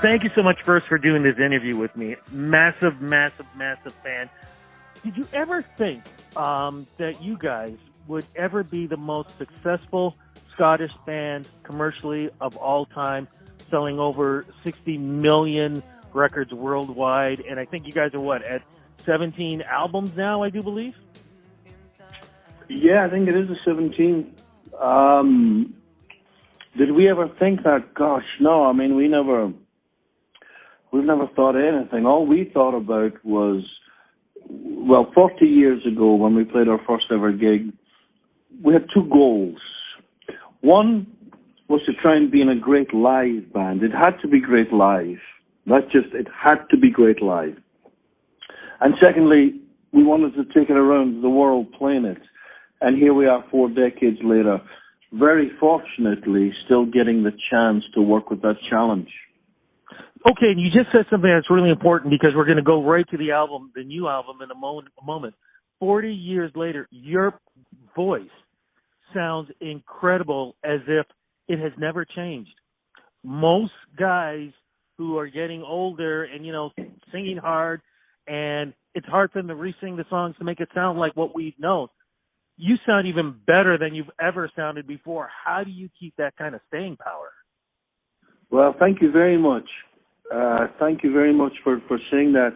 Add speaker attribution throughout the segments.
Speaker 1: Thank you so much first for doing this interview with me. Massive, massive, massive fan. Did you ever think that you guys would ever be the most successful Scottish band commercially of all time, selling over 60 million records worldwide? And I think you guys are, what, at 17 albums now, I do believe?
Speaker 2: Yeah, I think it is a 17. Did we ever think that? Gosh, no. I mean, we've never thought anything. All we thought about was, well, 40 years ago when we played our first ever gig, we had two goals. One was to try and be in a great live band. It had to be great live. It had to be great live. And secondly, we wanted to take it around the world playing it. And here we are 4 decades later, very fortunately still getting the chance to work with that challenge.
Speaker 1: Okay, and you just said something that's really important because we're going to go right to the album, the new album, in a moment. 40 years later, your voice sounds incredible, as if it has never changed. Most guys who are getting older and, singing hard, and it's hard for them to re-sing the songs to make it sound like what we've known. You sound even better than you've ever sounded before. How do you keep that kind of staying power?
Speaker 2: Well, thank you very much. Thank you very much for saying that.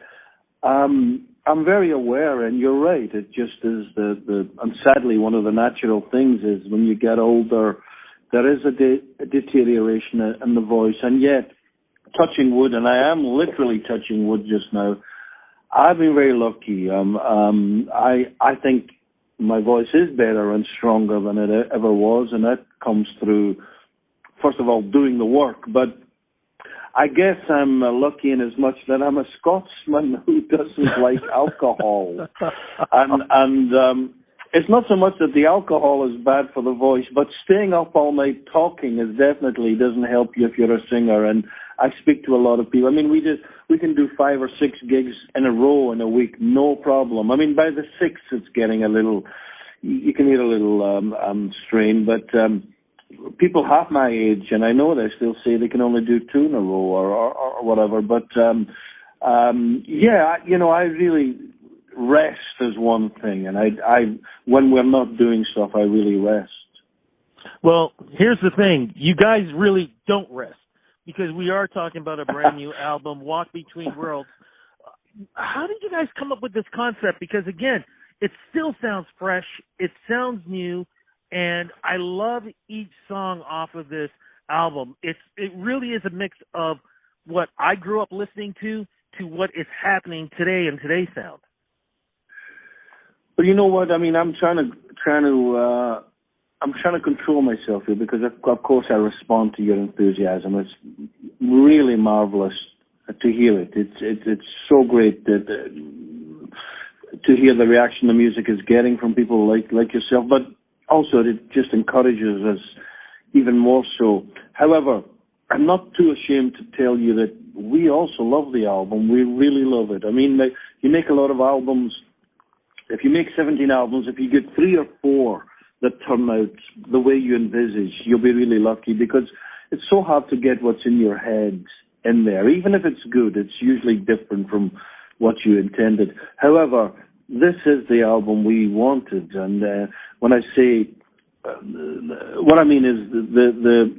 Speaker 2: I'm very aware, and you're right. It just is and sadly, one of the natural things is when you get older, there is a deterioration in the voice. And yet, touching wood, and I am literally touching wood just now, I've been very lucky. I think my voice is better and stronger than it ever was, and that comes through, first of all, doing the work. But I guess I'm lucky in as much that I'm a Scotsman who doesn't like alcohol. And it's not so much that the alcohol is bad for the voice, but staying up all night talking definitely doesn't help you if you're a singer. And I speak to a lot of people. I mean, we can do 5 or 6 gigs in a row in a week, no problem. I mean, by the 6th, it's getting a little, you can hear a little strain, but people half my age, and I know they still say they can only do 2 in a row or whatever. But yeah, I really rest is one thing, and I when we're not doing stuff, I really rest.
Speaker 1: Well, here's the thing: you guys really don't rest because we are talking about a brand new album, Walk Between Worlds. How did you guys come up with this concept? Because again, it still sounds fresh, it sounds new. And I love each song off of this album. It really is a mix of what I grew up listening to what is happening today in today's sound.
Speaker 2: But you know what? I mean, I'm trying to control myself here because of course I respond to your enthusiasm. It's really marvelous to hear it. It's so great that to hear the reaction the music is getting from people like yourself. But also, it just encourages us even more so. However, I'm not too ashamed to tell you that we also love the album. We really love it. I mean, you make a lot of albums. If you make 17 albums, if you get 3 or 4 that turn out the way you envisage, you'll be really lucky because it's so hard to get what's in your head in there. Even if it's good, it's usually different from what you intended. However, this is the album we wanted, and when I say what I mean is the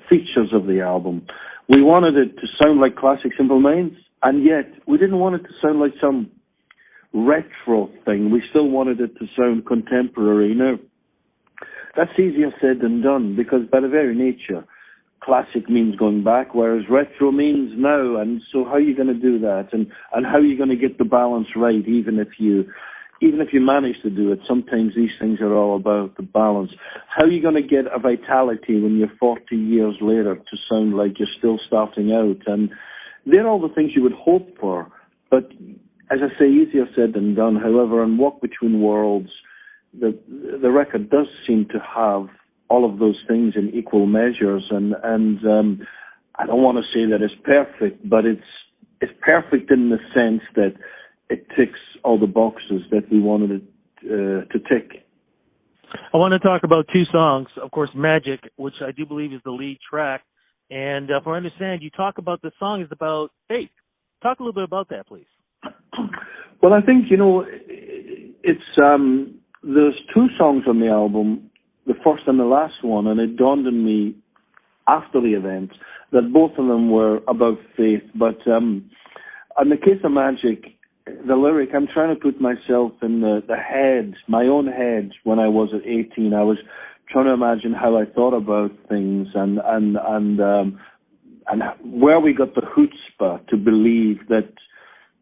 Speaker 2: features of the album. We wanted it to sound like classic Simple Minds, and yet we didn't want it to sound like some retro thing. We still wanted it to sound contemporary. Now, that's easier said than done because by the very nature, classic means going back, whereas retro means now. And so how are you going to do that? And how are you going to get the balance right, even if you manage to do it? Sometimes these things are all about the balance. How are you going to get a vitality when you're 40 years later to sound like you're still starting out? And they're all the things you would hope for. But as I say, easier said than done. However, on Walk Between Worlds, the record does seem to have all of those things in equal measures, and I don't want to say that it's perfect, but it's perfect in the sense that it ticks all the boxes that we wanted it to tick.
Speaker 1: I want to talk about 2 songs. Of course, Magic, which I do believe is the lead track, And from what I understand, you talk about the song is about faith. Talk a little bit about that, please.
Speaker 2: Well, I think, it's there's two songs on the album, the first and the last one, and it dawned on me after the event that both of them were about faith. But in the case of Magic, the lyric, I'm trying to put myself in the head, my own head, when I was at 18. I was trying to imagine how I thought about things and where we got the chutzpah to believe that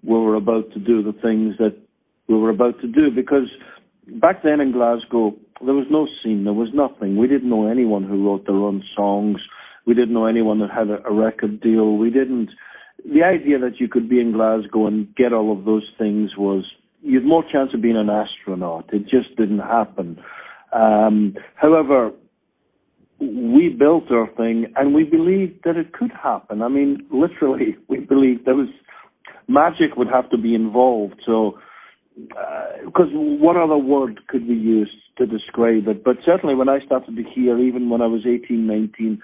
Speaker 2: we were about to do the things that we were about to do. Because back then in Glasgow, there was no scene, there was nothing. We didn't know anyone who wrote their own songs. We didn't know anyone that had a record deal. The idea that you could be in Glasgow and get all of those things was, you had more chance of being an astronaut. It just didn't happen. However, we built our thing and we believed that it could happen. I mean, literally, we believed magic would have to be involved. So, because what other word could we use to describe it? But certainly when I started to hear, even when I was 18, 19,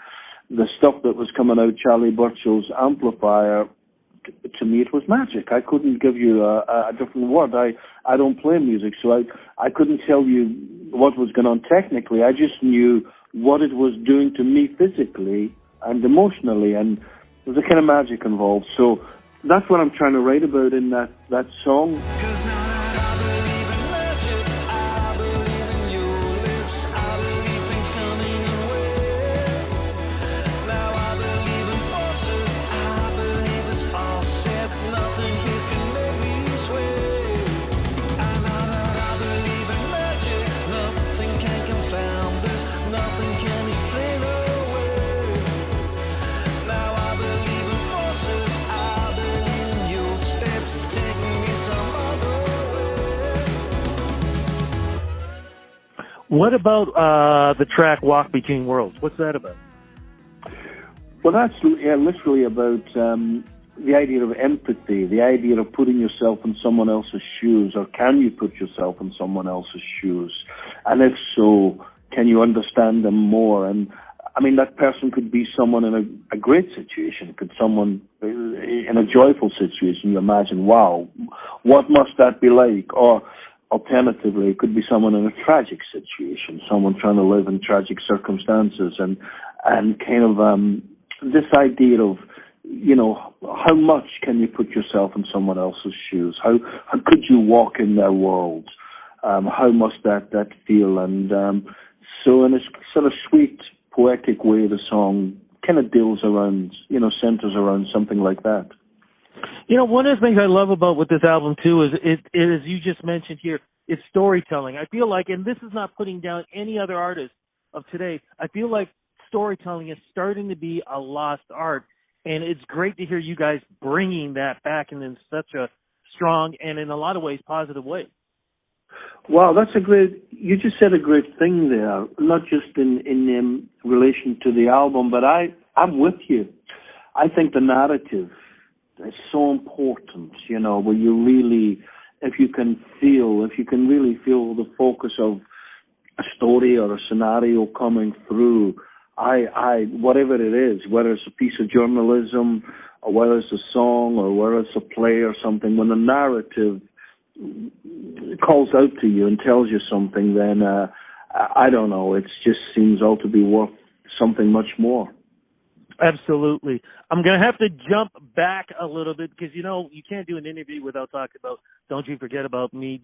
Speaker 2: the stuff that was coming out Charlie Burchill's amplifier, to me it was magic. I couldn't give you a different word. I don't play music, so I couldn't tell you what was going on technically. I just knew what it was doing to me physically and emotionally, and there's a kind of magic involved. So that's what I'm trying to write about in that song.
Speaker 1: What about the track Walk Between Worlds? What's that about?
Speaker 2: Well, that's literally about the idea of empathy, the idea of putting yourself in someone else's shoes, or can you put yourself in someone else's shoes? And if so, can you understand them more? And I mean, that person could be someone in a great situation, could someone in a joyful situation. You imagine, wow, what must that be like? Or alternatively, it could be someone in a tragic situation, someone trying to live in tragic circumstances, and kind of this idea of, how much can you put yourself in someone else's shoes? How could you walk in their world? How must that feel? And so in a sort of sweet, poetic way, the song kind of deals around, centers around something like that.
Speaker 1: One of the things I love about with this album, too, is it as you just mentioned here, it's storytelling. I feel like, and this is not putting down any other artist of today, I feel like storytelling is starting to be a lost art, and it's great to hear you guys bringing that back and in such a strong and, in a lot of ways, positive way.
Speaker 2: Wow, you just said a great thing there, not just in relation to the album, but I'm with you. I think the narrative is so important, where you really, if you can really feel the focus of a story or a scenario coming through, whatever it is, whether it's a piece of journalism or whether it's a song or whether it's a play or something, when the narrative calls out to you and tells you something, then I don't know, it just seems all to be worth something much more.
Speaker 1: Absolutely. I'm going to have to jump back a little bit because, you can't do an interview without talking about Don't You Forget About Me.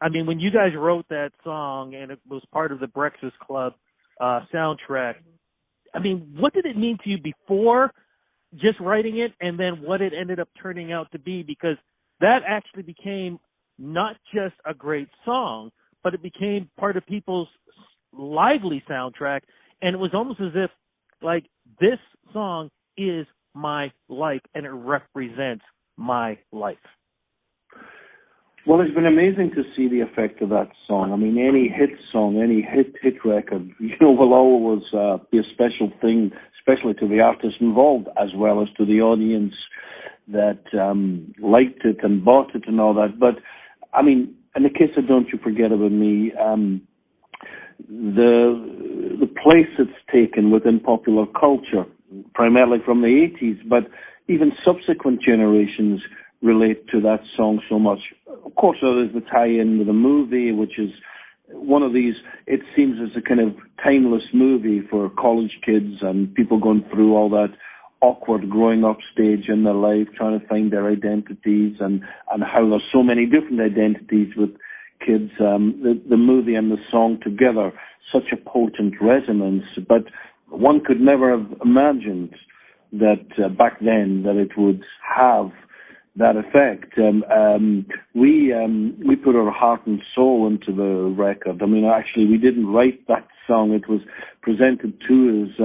Speaker 1: When you guys wrote that song and it was part of the Breakfast Club soundtrack, what did it mean to you before just writing it and then what it ended up turning out to be? Because that actually became not just a great song, but it became part of people's lively soundtrack. And it was almost as if, like, this song is my life and it represents my life.
Speaker 2: Well, it's been amazing to see the effect of that song. Any hit song, any hit record, will always be a special thing, especially to the artist involved as well as to the audience that liked it and bought it and all that. But, in the case of Don't You Forget About Me, the place it's taken within popular culture, primarily from the 80s, but even subsequent generations relate to that song so much. Of course, there's the tie-in with the movie, which is one of these, it seems as a kind of timeless movie for college kids and people going through all that awkward growing up stage in their life, trying to find their identities and how there's so many different identities with kids. The movie and the song together, such a potent resonance, but one could never have imagined that back then that it would have that effect. We put our heart and soul into the record. I mean, actually, we didn't write that song. It was presented to us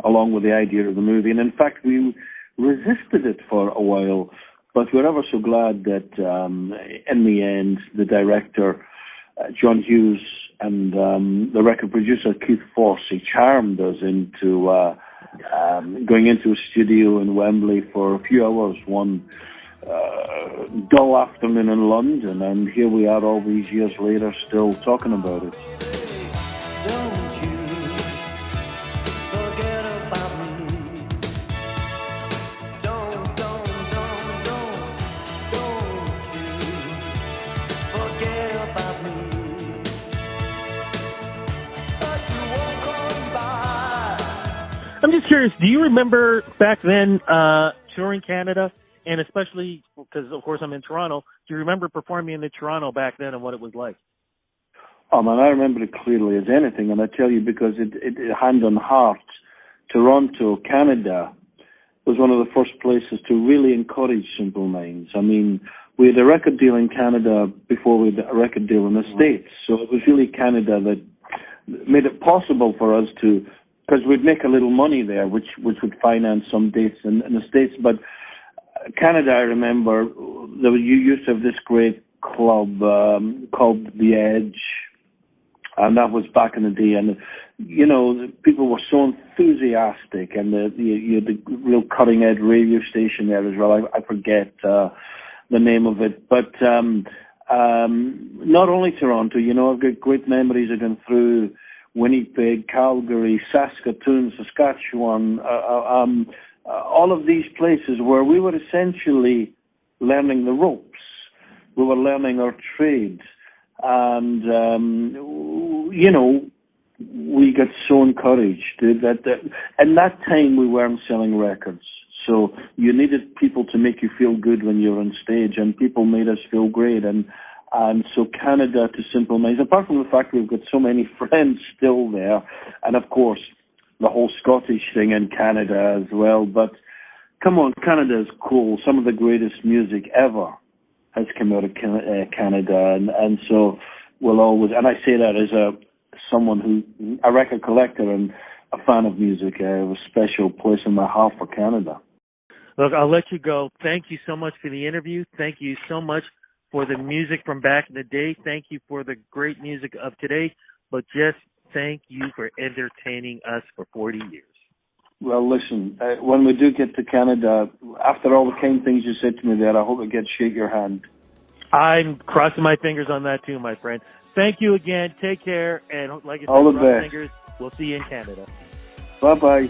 Speaker 2: along with the idea of the movie. And in fact, we resisted it for a while, but we're ever so glad that in the end, the director, John Hughes, and the record producer, Keith Forsey, charmed us into going into a studio in Wembley for a few hours one dull afternoon in London, and here we are all these years later still talking about it.
Speaker 3: Don't you forget about me. Don't you forget about me. But you won't come by.
Speaker 1: I'm just curious, do you remember back then touring Canada, and especially because, of course, I'm in Toronto, do you remember performing in Toronto back then and what it was like?
Speaker 2: Oh, man, I remember it clearly as anything, and I tell you, because it hand on heart, Toronto, Canada, was one of the first places to really encourage Simple Minds. I mean, we had a record deal in Canada before we had a record deal in the States, so it was really Canada that made it possible for us to, because we'd make a little money there, which would finance some dates in the States. But Canada, I remember, you used to have this great club called The Edge, and that was back in the day. And, you know, people were so enthusiastic, and you had the real cutting-edge radio station there as well. I forget the name of it. But not only Toronto, you know, I've got great memories of going through Winnipeg, Calgary, Saskatoon, Saskatchewan, all of these places where we were essentially learning the ropes. We were learning our trade. And, you know, we got so encouraged that in that time we weren't selling records. So you needed people to make you feel good when you're on stage, and people made us feel great. And so Canada to Simple Minds, apart from the fact we've got so many friends still there, and of course the whole Scottish thing in Canada as well. But come on, Canada is cool. Some of the greatest music ever has come out of Canada, and so we'll always, and I say that as someone a record collector and a fan of music, I have a special place in my heart for Canada.
Speaker 1: Look, I'll let you go. Thank you so much for the interview. Thank you so much for the music from back in the day. Thank you for the great music of today. But just thank you for entertaining us for 40 years.
Speaker 2: Well, listen, when we do get to Canada, after all the kind things you said to me there, I hope I get to shake your hand.
Speaker 1: I'm crossing my fingers on that too, my friend. Thank you again. Take care. And like I said,
Speaker 2: all the
Speaker 1: cross
Speaker 2: best.
Speaker 1: Fingers. We'll see you in Canada.
Speaker 2: Bye-bye.